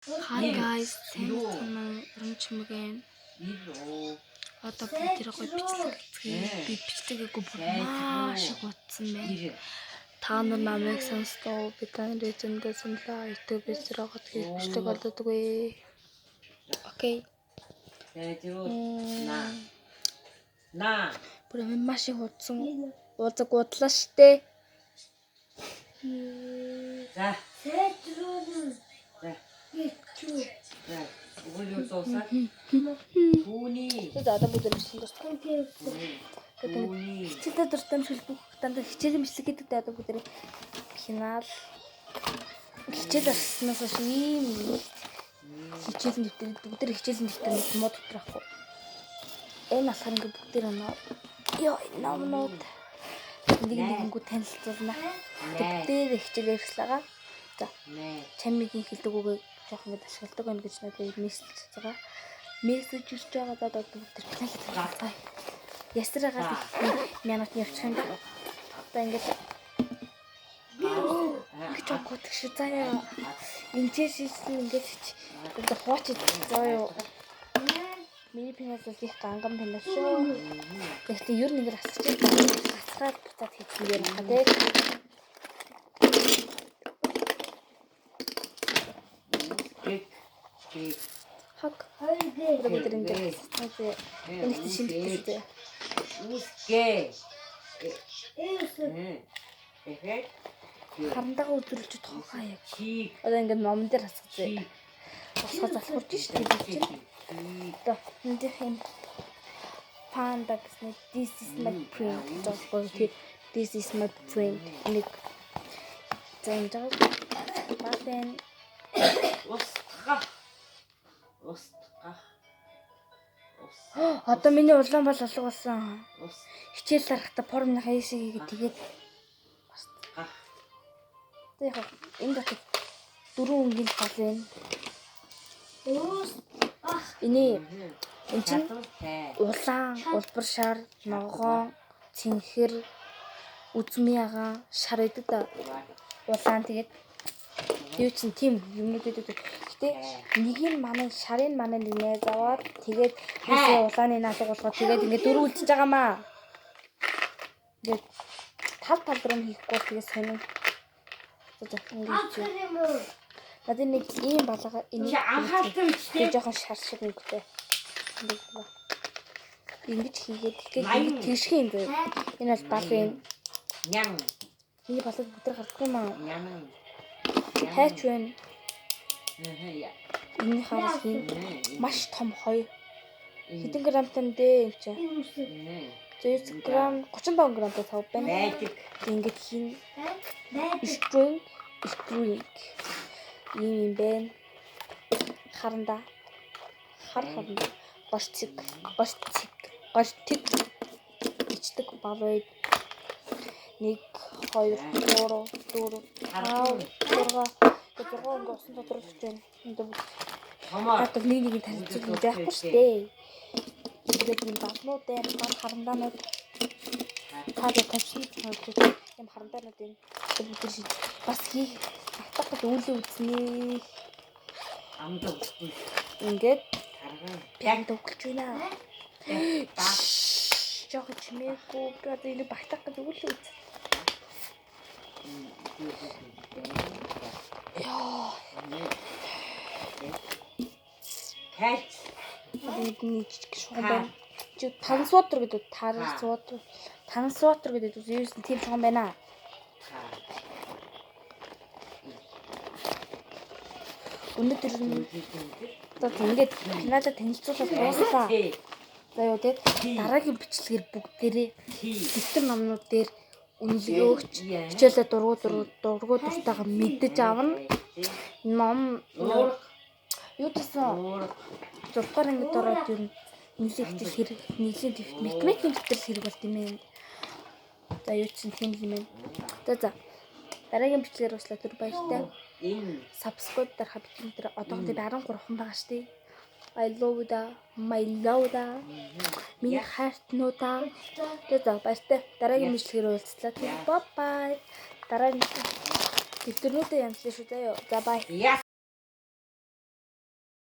Hi guys, сайн өрөмчмгэн. Одоо би тэр гоё бичлэг би бичлэгээгүй бүр маш их утсан байна. Та нар намайг сонсноо би тань рэжэндээ сонлоо YouTube-ээс рогод бичлэг олддоггүй. Окей. На. Бүр маш их утсан. Узаг удлаа штэ. За. Угол сууса. Түүний. Одоо бүгд бичлэг дуусна. Түүний. Хичээлээ дуртай шиг бүх дандаа хичээлийн бичлэг гэдэг одоо бүгд финал. Хичээл арснаас шиг ийм хичээлийн дэвтэр бүгд хичээлийн дэвтэр мод дотор ахгүй. Энэ асар ингээ бүгд оноо. Йоо, номнууд. Нэгнгүү танилцуулна. Бүгд хичээлээ хэрэгслэгаа. За. Чамигийн хэлдэг үгийг жоох ингэ ашигладаг байна гэж надад мессеж байгаа. Мессеж ирж байгаа даа бүгд план. Ясраага минут явчих юм да. Одоо ингэ чокот шиг заяа. Инчээссэн ингэ одоо хооч заа юу. Миний пинас их ганган пинас шүү. Гэхдээ ер нь ингэ асчих. Асгаад буцаад хийчихсэн юм байна тий. Хак. Бүгд ингэ. Энийх чинь шинэ. Үсгээ. Харандаага өдрөлж тоохоо яг. Чиг. Одоо ингэ номон дээр хасгацээ. Босгоо залхуурч шүү дээ. Одоо энэ юм панда гэсэн this is my print. This is my print. Нэг зэнжаа. Батэн Устга. одоо миний улаан бол алга болсон. Хичээл дарахта формны хаяшиг хийгээд тэгээд яг энэ дотор дөрвөн өнгийн гал байна. Эний энэ чинь улаан, улбар шар, ногоон, цэнхэр, үзмиягаан, шар гэдэг да. Улаан тэгээд юу чинь тийм юмнууд гэдэг. Гэтэ нэгийг манай шарын манай нэг заваад тэгээд хийсээ улааны наалга болгоод тэгээд ингээд дөрөв үлдчихэж байгаамаа. Тэгээд тал руу хийхгүй тэгээд сонин. Надад нэг ийм балга энийг анхаарсан тэгээд жоохон шар шиг өнгөтэй. Ингэж хийгээд тэгээд тийшх юм бэ. Энэ бол бал юм. Нян. Миний балд бүдэр гардаггүй маа. Нян. Хайч байна. Энэ харах юм маш том хоёр. Хэдэн грамтай юм дээ энэ чинь? 100 грамм 35 грамтай тав байна. Байдаг. Ингэж хин string ийм байна. Харанда. Харанда. Гошцэг. Ичдэг бавыг 1 2 3 4 5 6 онгоцсон дотор л байна. Одоо нэг танилцуулж байхгүй шүү дээ. Тэгээд энэ багнууд дээр харандаанууд таадаг тавшин юм харандаанууд энэ бүгд шиг бас хийх батгах үүлээ үзнэ. Амдаа үсгүй. Ингээд Тарган. яг дөгөлж байна. Жог чимээгүй одоо энэ батгах гэж үүлээ үз. Яа. Хайч. Бидний жижиг шугам байна. Чи тансвотер гэдэг тансвотер гэдэг юу юм тийм шугам байна. Өнөөдөр одоо ингээд финалаа танилцуулаад дууслаа. За юу те дараагийн бичлэгээр бүгдээрээ дэвтэр номнууд дээр үнэлгээ өгч хичээлээ дургу дуртайгаа мэдэж авна. Ном юу гэсэн 6 дугаар ангид ороод юу нийлэгдэл хэрэг нийлэн математикийн дэвтэр хэрэг болт юм ээ. За юу ч тийм юм ээ. За дараагийн бичлэгээр уучлаа түр баяртай. Subscribe дарахад бичлэг дээр одоогоо 13 хүн байгаа штий. I love da my love da. Миний хайртнуудаа. Тэгээд баяртай. Дараагийн бичлэгээр уулзлаа. Bye bye. Дараагийн дэвтэрнүүдээ янзлаа шүү дээ. За bye.